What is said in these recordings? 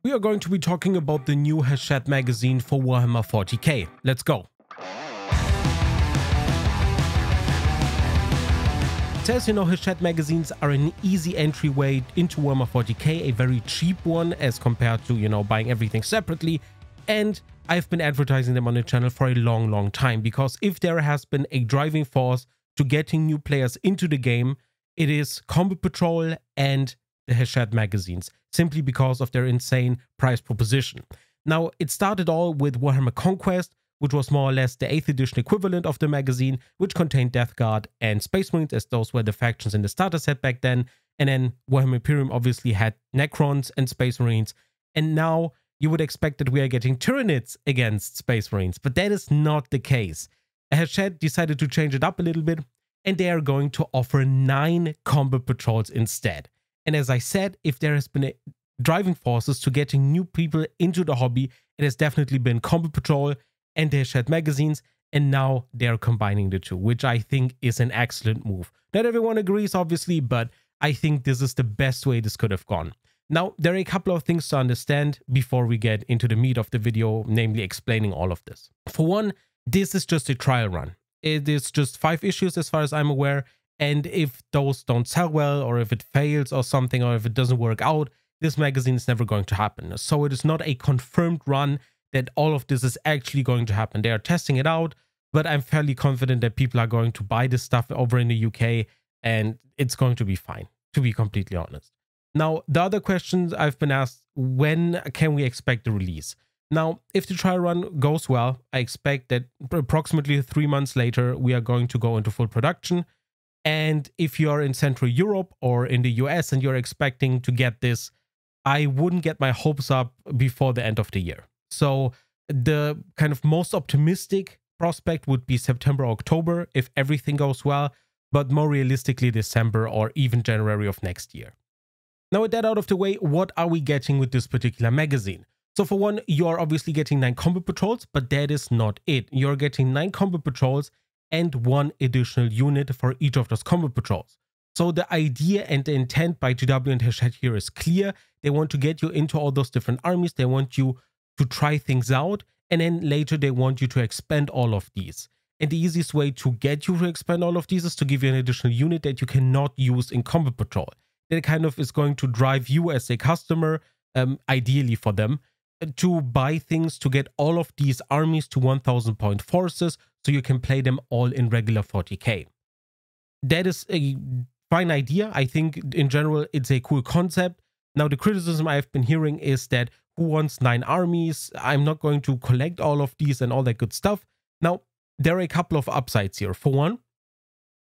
We are going to be talking about the new Hachette magazine for Warhammer 40K. Let's go! So as you know, Hachette magazines are an easy entryway into Warhammer 40K, a very cheap one as compared to, buying everything separately. And I've been advertising them on the channel for a long time, because if there has been a driving force to getting new players into the game, it is Combat Patrol and the Hachette magazines, simply because of their insane price proposition. Now, it started all with Warhammer Conquest, which was more or less the 8th edition equivalent of the magazine, which contained Death Guard and Space Marines, as those were the factions in the starter set back then. And then Warhammer Imperium obviously had Necrons and Space Marines. And now you would expect that we are getting Tyranids against Space Marines, but that is not the case. Hachette decided to change it up a little bit, and they are going to offer 9 Combat Patrols instead. And as I said, if there has been driving forces to getting new people into the hobby, it has definitely been Combat Patrol and the Hachette magazines, and now they're combining the two, which I think is an excellent move. Not everyone agrees, obviously, but I think this is the best way this could have gone. Now, there are a couple of things to understand before we get into the meat of the video, namely explaining all of this. For one, this is just a trial run. It is just 5 issues as far as I'm aware, and if those don't sell well, or if it fails or something, or if it doesn't work out, this magazine is never going to happen. So it is not a confirmed run that all of this is actually going to happen. They are testing it out, but I'm fairly confident that people are going to buy this stuff over in the UK, and it's going to be fine, to be completely honest. Now, the other questions I've been asked, when can we expect the release? Now, if the trial run goes well, I expect that approximately 3 months later, we are going to go into full production. And if you're in Central Europe or in the US and you're expecting to get this, I wouldn't get my hopes up before the end of the year. So the kind of most optimistic prospect would be September, October, if everything goes well, but more realistically December or even January of next year. Now, with that out of the way, what are we getting with this particular magazine? So for one, you're obviously getting 9 Combat Patrols, but that is not it. You're getting 9 Combat Patrols and 1 additional unit for each of those Combat Patrols. So the idea and the intent by GW and Hachette here is clear. They want to get you into all those different armies. They want you to try things out, and then later they want you to expand all of these. And the easiest way to get you to expand all of these is to give you an additional unit that you cannot use in Combat Patrol. That kind of is going to drive you as a customer, ideally for them, to buy things to get all of these armies to 1000 point forces so you can play them all in regular 40k. That is a fine idea. I think in general it's a cool concept. Now, the criticism I've been hearing is that who wants 9 armies? I'm not going to collect all of these and all that good stuff. Now, there are a couple of upsides here. For one,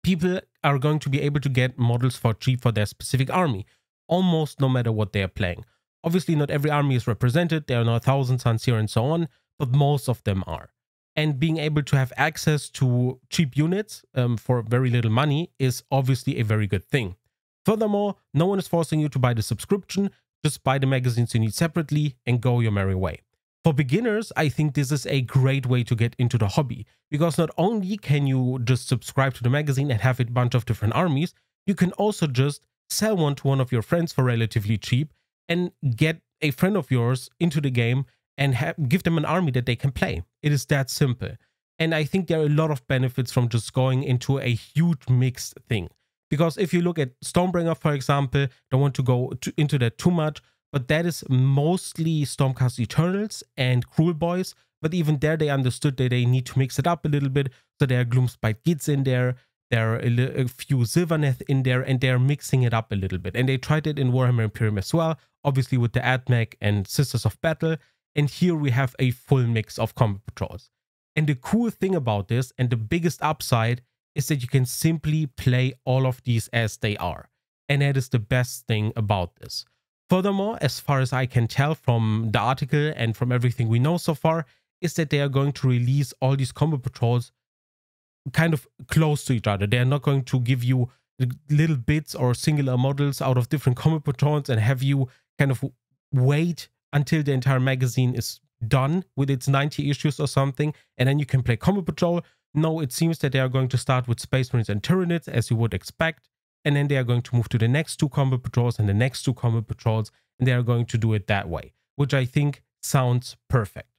people are going to be able to get models for cheap for their specific army, almost no matter what they are playing. Obviously, not every army is represented. There are no 1000 Suns here and so on, but most of them are. And being able to have access to cheap units for very little money is obviously a very good thing. Furthermore, no one is forcing you to buy the subscription. Just buy the magazines you need separately and go your merry way. For beginners, I think this is a great way to get into the hobby, because not only can you just subscribe to the magazine and have a bunch of different armies, you can also just sell one to one of your friends for relatively cheap and get a friend of yours into the game and give them an army that they can play. It is that simple. And I think there are a lot of benefits from just going into a huge mixed thing. Because if you look at Stormbringer, for example, don't want to go into that too much, but that is mostly Stormcast Eternals and Cruel Boys. But even there, they understood that they need to mix it up a little bit. So there are Gloomspite Gids in there, there are a few Sylvaneth in there, and they're mixing it up a little bit. And they tried it in Warhammer Imperium as well, obviously with the AdMech and Sisters of Battle. And here we have a full mix of Combat Patrols. And the cool thing about this, and the biggest upside, is that you can simply play all of these as they are. And that is the best thing about this. Furthermore, as far as I can tell from the article and from everything we know so far, is that they are going to release all these Combat Patrols kind of close to each other. They are not going to give you little bits or singular models out of different Combat Patrols and have you kind of wait until the entire magazine is done with its 90 issues or something, and then you can play Combat Patrol. No, it seems that they are going to start with Space Marines and Tyranids, as you would expect, and then they are going to move to the next 2 Combat Patrols and the next 2 Combat Patrols, and they are going to do it that way, which I think sounds perfect.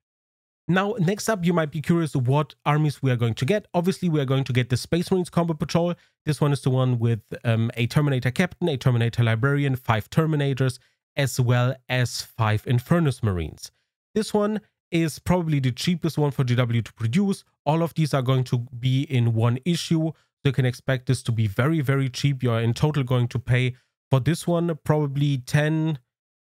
Now, next up, you might be curious what armies we are going to get. Obviously, we are going to get the Space Marines Combo Patrol. This one is the one with a Terminator Captain, a Terminator Librarian, 5 Terminators, as well as 5 Infernus Marines. This one is probably the cheapest one for GW to produce. All of these are going to be in one issue, so you can expect this to be very, very cheap. You are in total going to pay for this one probably 10,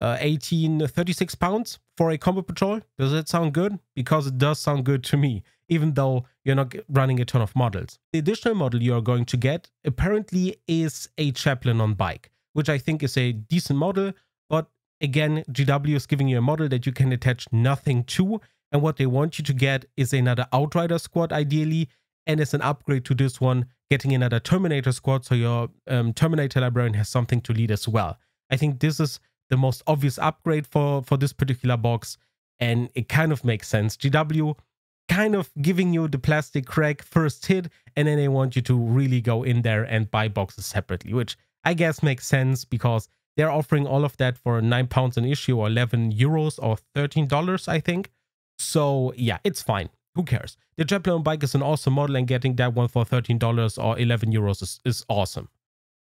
18, 36 pounds for a Combo Patrol. Does that sound good? Because it does sound good to me, even though you're not running a ton of models. The additional model you are going to get apparently is a Chaplain on bike, which I think is a decent model, but again, GW is giving you a model that you can attach nothing to, and what they want you to get is another Outrider squad ideally, and as an upgrade to this one, getting another Terminator squad, so your Terminator Librarian has something to lead as well. I think this is the most obvious upgrade for this particular box, and it kind of makes sense. GW kind of giving you the plastic crack first hit, and then they want you to really go in there and buy boxes separately, which I guess makes sense because they're offering all of that for £9 an issue, or 11 euros or $13, I think. So yeah, it's fine. Who cares? The Chaplain on bike is an awesome model, and getting that one for $13 or 11 euros is awesome.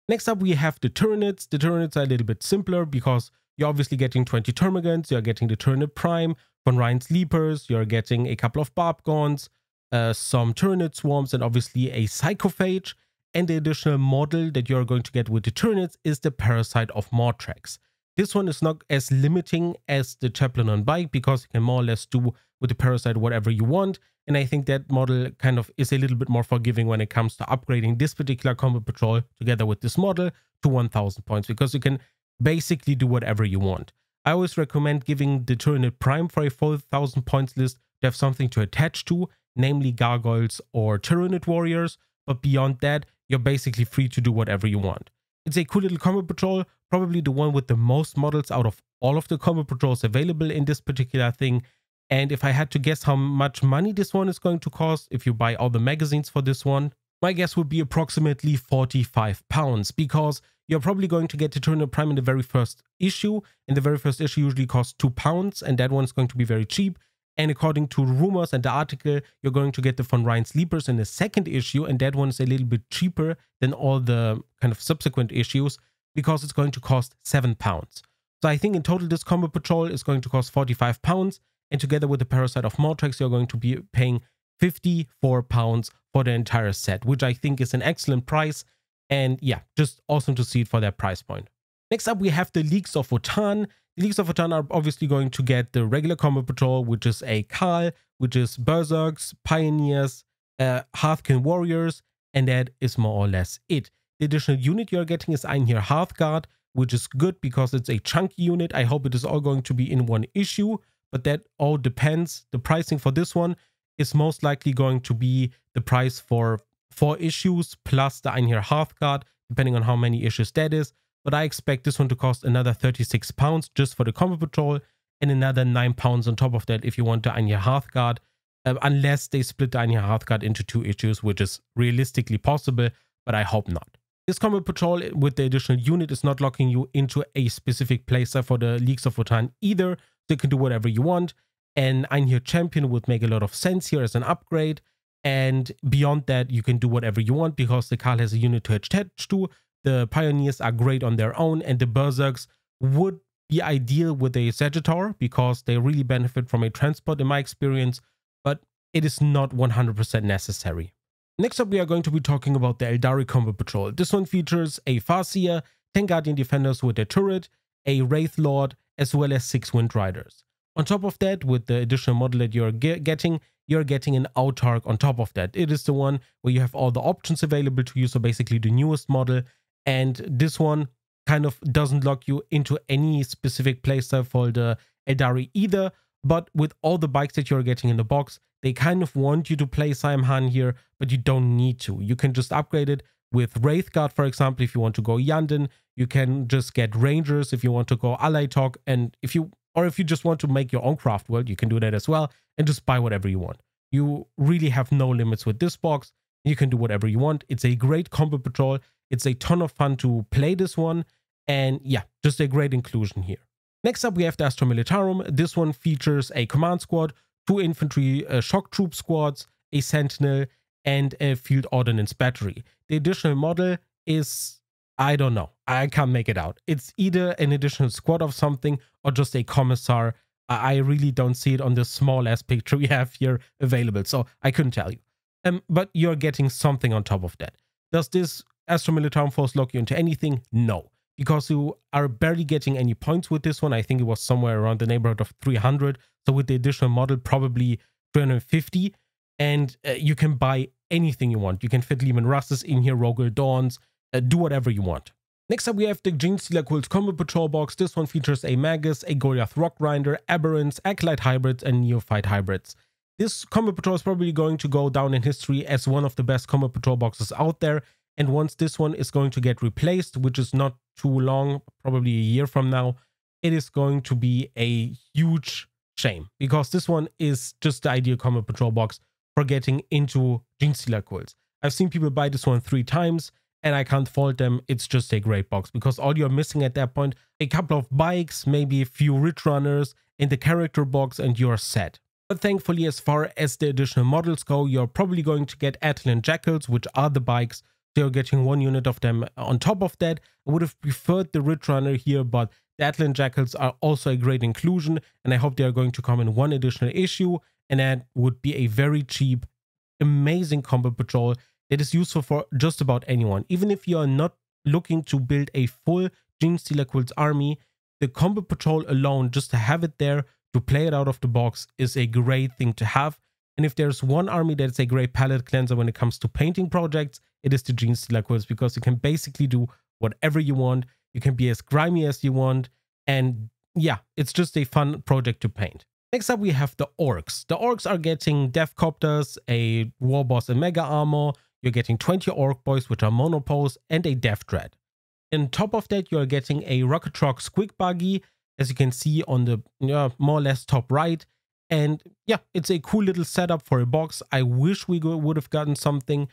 Next up, we have the Tyranids. The Tyranids are a little bit simpler because you're obviously getting 20 Termagants, you're getting the Tyranid Prime, von Ryan's Leapers, you're getting a couple of Barbgons, some Tyranid Swarms, and obviously a Psychophage. And the additional model that you're going to get with the Tyranids is the Parasite of Mortrax. This one is not as limiting as the Chaplain on bike because you can more or less do with the Parasite whatever you want. And I think that model kind of is a little bit more forgiving when it comes to upgrading this particular Combo Patrol together with this model to 1000 points, because you can basically do whatever you want. I always recommend giving the Tyranid Prime for a 4000 points list to have something to attach to, namely Gargoyles or Tyranid Warriors, but beyond that, you're basically free to do whatever you want. It's a cool little Combo Patrol, probably the one with the most models out of all of the Combo Patrols available in this particular thing. And if I had to guess how much money this one is going to cost, if you buy all the magazines for this one, my guess would be approximately £45, because you're probably going to get the Tyranid Prime in the very first issue, and the very first issue usually costs £2, and that one's going to be very cheap. And according to rumors and the article, you're going to get the von Ryan's Leapers in the second issue, and that one is a little bit cheaper than all the kind of subsequent issues because it's going to cost £7. So I think in total this Combo Patrol is going to cost £45, and together with the Parasite of Mortrax, you're going to be paying £54 for the entire set, which I think is an excellent price, and yeah, just awesome to see it for that price point. Next up, we have the Leagues of Otan. The Leagues of Otan are obviously going to get the regular Combo Patrol, which is a Khal, which is Berserks, Pioneers, Hearthkin Warriors, and that is more or less it. The additional unit you're getting is Einhir Hearthguard, which is good because it's a chunky unit. I hope it is all going to be in one issue, but that all depends. The pricing for this one is most likely going to be the price for 4 issues plus the Einhir Hearthguard, depending on how many issues that is. But I expect this one to cost another £36 just for the Combo Patrol, and another £9 on top of that if you want the Einhir Hearthguard, unless they split the Einhir Hearthguard into 2 issues, which is realistically possible, but I hope not. This Combo Patrol with the additional unit is not locking you into a specific playstyle for the Leagues of Otan either, so you can do whatever you want. And Einhir Champion would make a lot of sense here as an upgrade, and beyond that you can do whatever you want because the Khal has a unit to attach to. The Pioneers are great on their own, and the Berserks would be ideal with a Sagittar because they really benefit from a transport in my experience, but it is not 100% necessary. Next up, we are going to be talking about the Alari Combo Patrol. This one features a Farseer, 10 Guardian Defenders with a turret, a Wraith Lord, as well as 6 Wind Riders. On top of that, with the additional model that you're getting an Autarch on top of that. It is the one where you have all the options available to you, so basically the newest model. And this one kind of doesn't lock you into any specific playstyle for the Alari either, but with all the bikes that you're getting in the box, they kind of want you to play Saimhan here, but you don't need to. You can just upgrade it with Wraithguard, for example, if you want to go Yanden. You can just get Rangers if you want to go Alaitok, and if you just want to make your own craft world, you can do that as well, and just buy whatever you want. You really have no limits with this box. You can do whatever you want. It's a great Combo Patrol. It's a ton of fun to play this one, and yeah, just a great inclusion here. Next up, we have the Astro Militarum. This one features a command squad, 2 infantry shock troop squads, a sentinel, and a field ordnance battery. The additional model is, I don't know, I can't make it out. It's either an additional squad of something or just a commissar. I really don't see it on the small ass picture we have here available, so I couldn't tell you. But you're getting something on top of that. Does this Astro Militarum Force lock you into anything? No, because you are barely getting any points with this one. I think it was somewhere around the neighborhood of 300. So with the additional model, probably 350. And you can buy anything you want. You can fit Lehman Russes in here, Rogel Dawns, do whatever you want. Next up, we have the Genestealer Quills Combo Patrol box. This one features a Magus, a Goliath Rock Grinder, Aberrants, Acolyte Hybrids, and Neophyte Hybrids. This Combo Patrol is probably going to go down in history as one of the best Combo Patrol boxes out there. And once this one is going to get replaced, which is not too long, probably a year from now, it is going to be a huge shame, because this one is just the ideal Combo Patrol box for getting into Genestealer Quills. I've seen people buy this one 3 times, and I can't fault them. It's just a great box, because all you're missing at that point, a couple of bikes, maybe a few Ridge Runners in the character box, and you're set. But thankfully, as far as the additional models go, you're probably going to get Atlan Jackals, which are the bikes. So you're getting 1 unit of them on top of that. I would have preferred the Ridge Runner here, but the Atlan Jackals are also a great inclusion, and I hope they are going to come in 1 additional issue, and that would be a very cheap, amazing Combo Patrol that is useful for just about anyone. Even if you are not looking to build a full Genestealer Quills army, the Combo Patrol alone, just to have it there, to play it out of the box, is a great thing to have. And if there's one army that's a great palette cleanser when it comes to painting projects, it is the Genestealer Quills, because you can basically do whatever you want. You can be as grimy as you want. And yeah, it's just a fun project to paint. Next up, we have the Orcs. The Orcs are getting Death Copters, a War Boss and Mega Armor. You're getting 20 Orc Boys, which are monopose, and a Death Dread. On top of that, you're getting a Rocket Truck Squig Buggy, as you can see on the more or less top right. And yeah, it's a cool little setup for a box. I wish we would have gotten something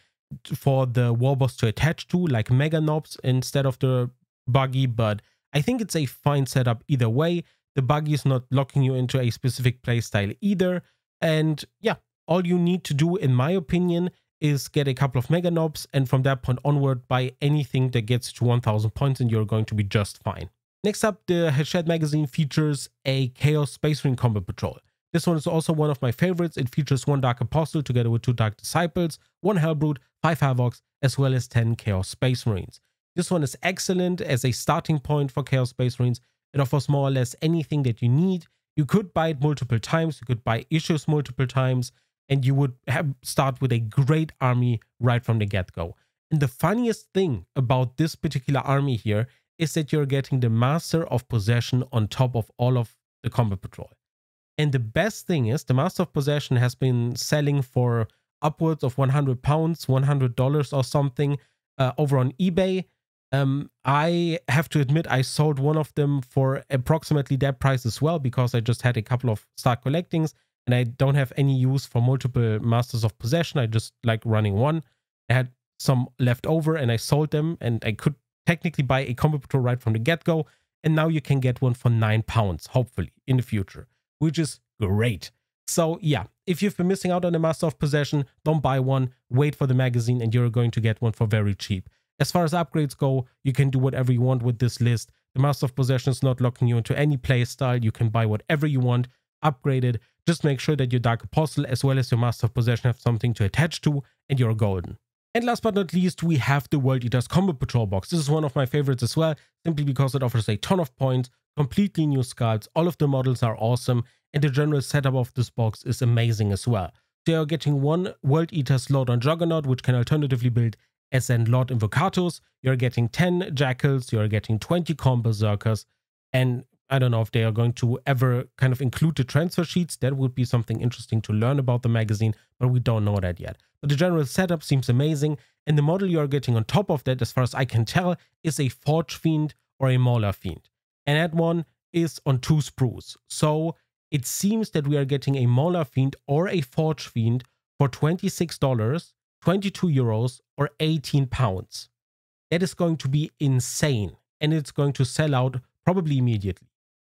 for the War Boss to attach to, like Mega Knobs instead of the buggy, but I think it's a fine setup either way. The buggy is not locking you into a specific playstyle either. And yeah, all you need to do, in my opinion, is get a couple of Mega Knobs, and from that point onward, buy anything that gets to 1000 points, and you're going to be just fine. Next up, the Hachette magazine features a Chaos Space Marine Combo Patrol. This one is also one of my favorites. It features 1 Dark Apostle together with 2 Dark Disciples, 1 Hellbrute, 5 Havocs, as well as 10 Chaos Space Marines. This one is excellent as a starting point for Chaos Space Marines. It offers more or less anything that you need. You could buy it multiple times, you could buy issues multiple times, and you would start with a great army right from the get-go. And the funniest thing about this particular army here is that you're getting the Master of Possession on top of all of the Combo Patrol. And the best thing is, the Master of Possession has been selling for upwards of £100, $100 or something over on eBay. I have to admit, I sold one of them for approximately that price as well, because I just had a couple of start collectings and I don't have any use for multiple Masters of Possession. I just like running one. I had some left over and I sold them, and I could technically buy a Combo Patrol right from the get-go. And now you can get one for £9, hopefully, in the future, which is great. So yeah, if you've been missing out on the Master of Possession, don't buy one, wait for the magazine, and you're going to get one for very cheap. As far as upgrades go, you can do whatever you want with this list. The Master of Possession is not locking you into any playstyle. You can buy whatever you want, upgrade it. Just make sure that your Dark Apostle as well as your Master of Possession have something to attach to, and you're golden. And last but not least, we have the Worldeers Combo Patrol box. This is one of my favorites as well, simply because it offers a ton of points, completely new sculpts, all of the models are awesome, and the general setup of this box is amazing as well. So you're getting 1 Worldeaters Lord on Juggernaut, which can alternatively build as an Lord Invocatus. You're getting 10 Jackals, you're getting 20 Corn Berserkers, and I don't know if they are going to ever kind of include the transfer sheets. That would be something interesting to learn about the magazine, but we don't know that yet. But the general setup seems amazing, and the model you're getting on top of that, as far as I can tell, is a Forge Fiend or a Mauler Fiend. And that one is on 2 sprues. So it seems that we are getting a Mauler Fiend or a Forge Fiend for $26, 22 euros, or 18 pounds. That is going to be insane, and it's going to sell out probably immediately.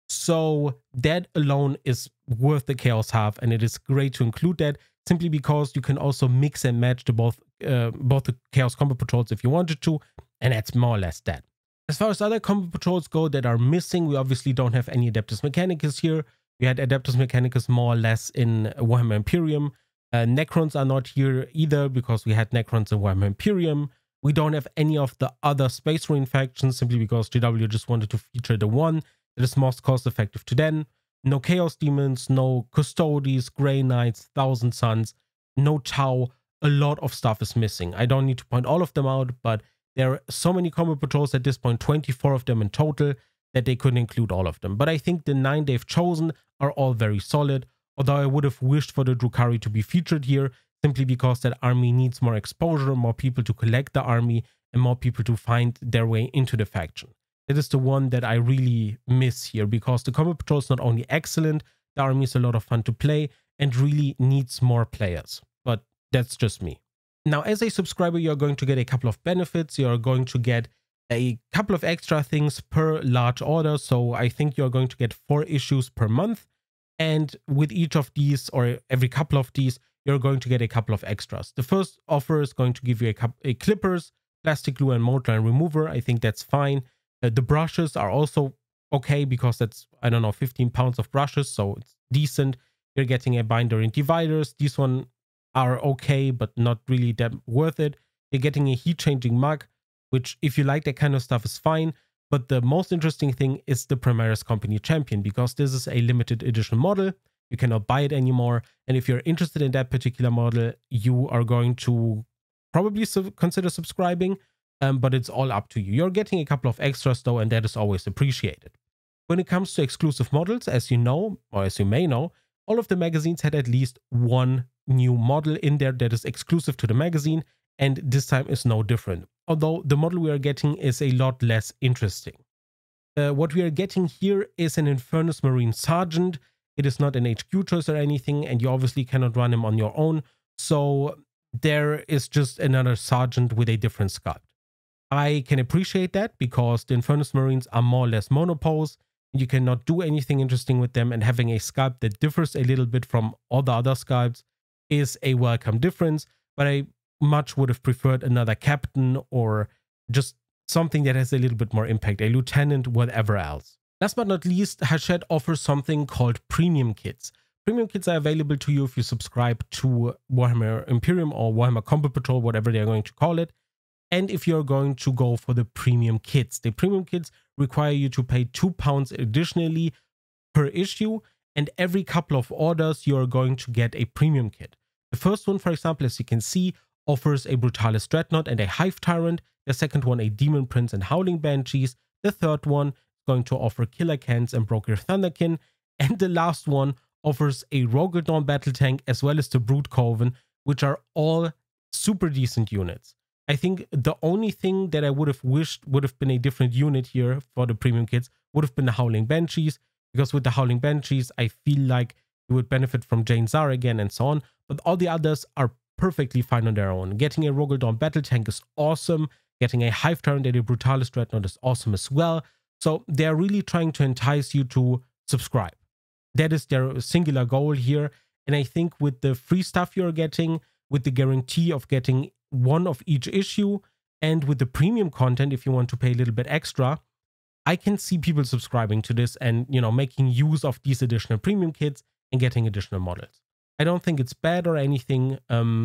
So that alone is worth the Chaos half, and it is great to include that simply because you can also mix and match both the Chaos Combo Patrols if you wanted to, and that's more or less that. As far as other Combo Patrols go that are missing, we obviously don't have any Adeptus Mechanicus here. We had Adeptus Mechanicus more or less in Warhammer Imperium. Necrons are not here either because we had Necrons in Warhammer Imperium. We don't have any of the other Space Marine factions simply because GW just wanted to feature the one that is most cost effective to them. No Chaos Demons, no Custodes, Grey Knights, Thousand Suns, no Tau. A lot of stuff is missing. I don't need to point all of them out, but there are so many Combo Patrols at this point, 24 of them in total, that they couldn't include all of them. But I think the 9 they've chosen are all very solid, although I would have wished for the Drukhari to be featured here, simply because that army needs more exposure, more people to collect the army, and more people to find their way into the faction. That is the one that I really miss here, because the Combo Patrol is not only excellent, the army is a lot of fun to play, and really needs more players. But that's just me. Now, as a subscriber, you're going to get a couple of benefits. You're going to get a couple of extra things per large order. So I think you're going to get 4 issues per month. And with each of these, or every couple of these, you're going to get a couple of extras. The first offer is going to give you a clippers, plastic glue, and mold line remover. I think that's fine. The brushes are also okay because that's, I don't know, 15 pounds of brushes, so it's decent. You're getting a binder and dividers. These one are okay, but not really that worth it. You're getting a heat-changing mug, which, if you like that kind of stuff, is fine. But the most interesting thing is the Primaris Company Champion, because this is a limited edition model. You cannot buy it anymore. And if you're interested in that particular model, you are going to probably consider subscribing. But it's all up to you. You're getting a couple of extras though, and that is always appreciated. When it comes to exclusive models, as you know, or as you may know, all of the magazines had at least one new model in there that is exclusive to the magazine, and this time is no different. Although the model we are getting is a lot less interesting. What we are getting here is an Infernus Marine Sergeant. It is not an HQ choice or anything, and you obviously cannot run him on your own. So there is just another Sergeant with a different sculpt. I can appreciate that because the Infernus Marines are more or less monopose. You cannot do anything interesting with them, and having a sculpt that differs a little bit from all the other sculpts is a welcome difference. But I much would have preferred another captain or just something that has a little bit more impact, a lieutenant, whatever else. Last but not least, Hachette offers something called premium kits. Premium kits are available to you if you subscribe to Warhammer Imperium or Warhammer Combo Patrol, whatever they are going to call it. And if you're going to go for the premium kits, the premium kits require you to pay £2 additionally per issue, and every couple of orders you're going to get a premium kit. The first one, for example, as you can see, offers a Brutalis Dreadnought and a Hive Tyrant. The second one, a Demon Prince and Howling Banshees. The third one is going to offer Killer Cans and Broker Thunderkin. And the last one offers a Rogaldorn Battle Tank as well as the Brood Coven, which are all super decent units. I think the only thing that I would have wished would have been a different unit here for the premium kits would have been the Howling Banshees, because with the Howling Banshees, I feel like you would benefit from Jane Zar again and so on, but all the others are perfectly fine on their own. Getting a Rogaldorn Battle Tank is awesome. Getting a Hive Tyrant and a Brutalis Dreadnought is awesome as well. So they're really trying to entice you to subscribe. That is their singular goal here. And I think with the free stuff you're getting, with the guarantee of getting one of each issue, and with the premium content, if you want to pay a little bit extra, I can see people subscribing to this and, you know, making use of these additional premium kits and getting additional models. I don't think it's bad or anything.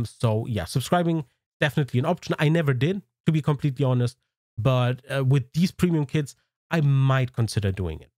So yeah, subscribing definitely an option. I never did, to be completely honest, but with these premium kits, I might consider doing it.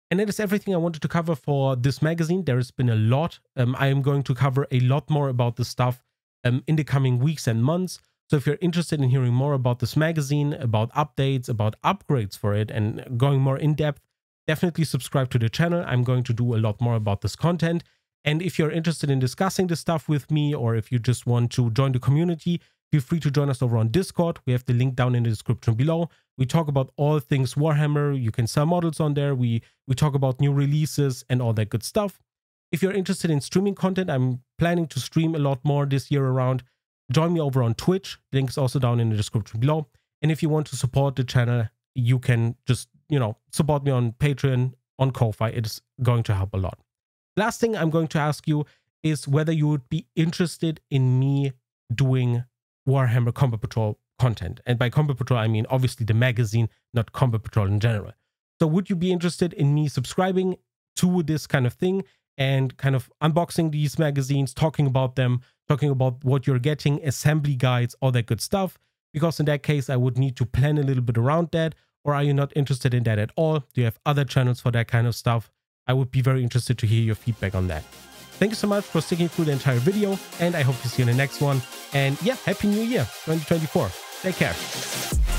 And that is everything I wanted to cover for this magazine. There has been a lot. I am going to cover a lot more about this stuff in the coming weeks and months. So if you're interested in hearing more about this magazine, about updates, about upgrades for it, and going more in depth, definitely subscribe to the channel. I'm going to do a lot more about this content. And if you're interested in discussing this stuff with me, or if you just want to join the community, feel free to join us over on Discord. We have the link down in the description below. We talk about all things Warhammer. You can sell models on there. We talk about new releases and all that good stuff. If you're interested in streaming content, I'm planning to stream a lot more this year around. Join me over on Twitch. Link is also down in the description below. And if you want to support the channel, you can just, you know, support me on Patreon on Ko-Fi. It is going to help a lot. Last thing I'm going to ask you is whether you would be interested in me doing Warhammer Combat Patrol content. And by Combat Patrol, I mean obviously the magazine, not Combat Patrol in general. So would you be interested in me subscribing to this kind of thing and kind of unboxing these magazines, talking about them, talking about what you're getting, assembly guides, all that good stuff? Because in that case, I would need to plan a little bit around that. Or are you not interested in that at all? Do you have other channels for that kind of stuff? I would be very interested to hear your feedback on that. Thank you so much for sticking through the entire video, and I hope to see you in the next one. And yeah, Happy New Year 2024. Take care.